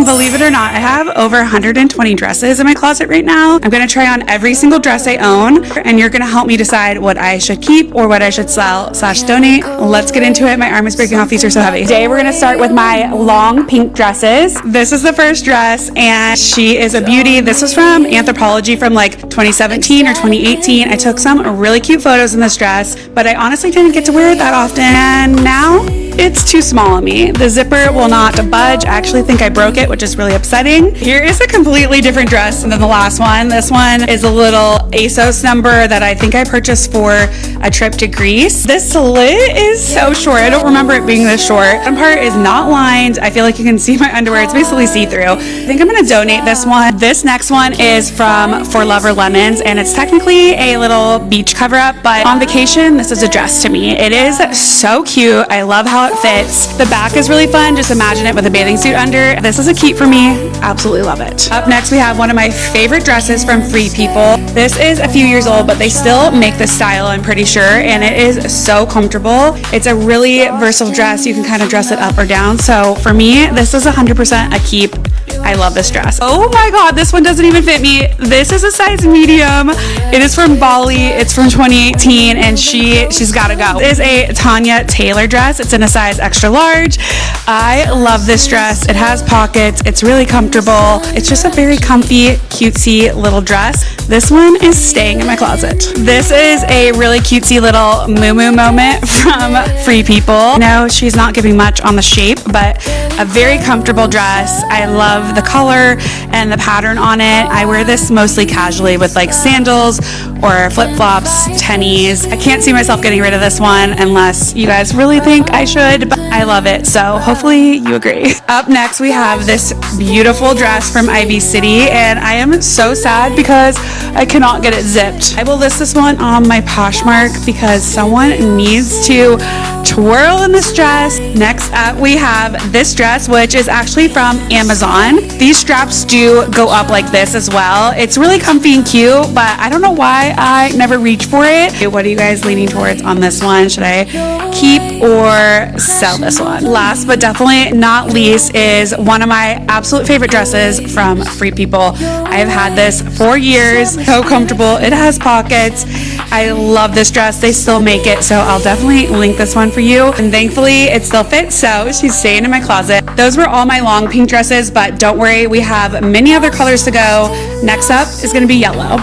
Believe it or not, I have over 120 dresses in my closet right now. I'm gonna try on every single dress I own, and you're gonna help me decide what I should keep or what I should sell / donate. Let's get into it. My arm is breaking off. These are so heavy. Today we're gonna start with my long pink dresses. This is the first dress, and she is a beauty. This was from Anthropology from like 2017 or 2018. I took some really cute photos in this dress, but I honestly didn't get to wear it that often, and now it's too small on me. The zipper will not budge. I actually think I broke it, which is really upsetting. Here is a completely different dress than the last one. This one is a little ASOS number that I think I purchased for a trip to Greece. This slit is so short. I don't remember it being this short. One part is not lined. I feel like you can see my underwear. It's basically see-through. I think I'm gonna donate this one. This next one is from For Lover Lemons, and it's technically a little beach cover-up, but on vacation, this is a dress to me. It is so cute. I love how it fits. The back is really fun. Just imagine it with a bathing suit under. This is a keep for me. Absolutely love it. Up next, we have one of my favorite dresses from Free People. This is a few years old, but they still make this style, I'm pretty sure, and it is so comfortable. It's a really versatile dress. You can kind of dress it up or down. So for me, this is 100% a keep. I love this dress. Oh my god, this one doesn't even fit me. This is a size medium. It is from Bali. It's from 2018, and she's gotta go. It is a Tanya Taylor dress. It's in a size extra large. I love this dress. It has pockets. It's really comfortable. It's just a very comfy, cutesy little dress. This one is staying in my closet. This is a really cutesy little moo-moo moment from Free People. No, she's not giving much on the shape, but a very comfortable dress. I love the color and the pattern on it. I wear this mostly casually with like sandals or flip-flops, tennies. I can't see myself getting rid of this one unless you guys really think I should, but I love it, so hopefully you agree. Up next, we have this beautiful dress from Ivy City, and I am so sad because I cannot get it zipped. I will list this one on my Poshmark because someone needs to twirl in this dress. Next up, we have this dress, which is actually from Amazon. These straps do go up like this as well. It's really comfy and cute, but I don't know why I never reach for it. What are you guys leaning towards on this one? Should I keep or sell this one? Last but definitely not least is one of my absolute favorite dresses from Free People. I have had this for years. So comfortable. It has pockets. I love this dress. They still make it, so I'll definitely link this one for you. And thankfully, it still fits, so she's staying in my closet. Those were all my long pink dresses, but don't worry, we have many other colors to go. Next up is going to be yellow.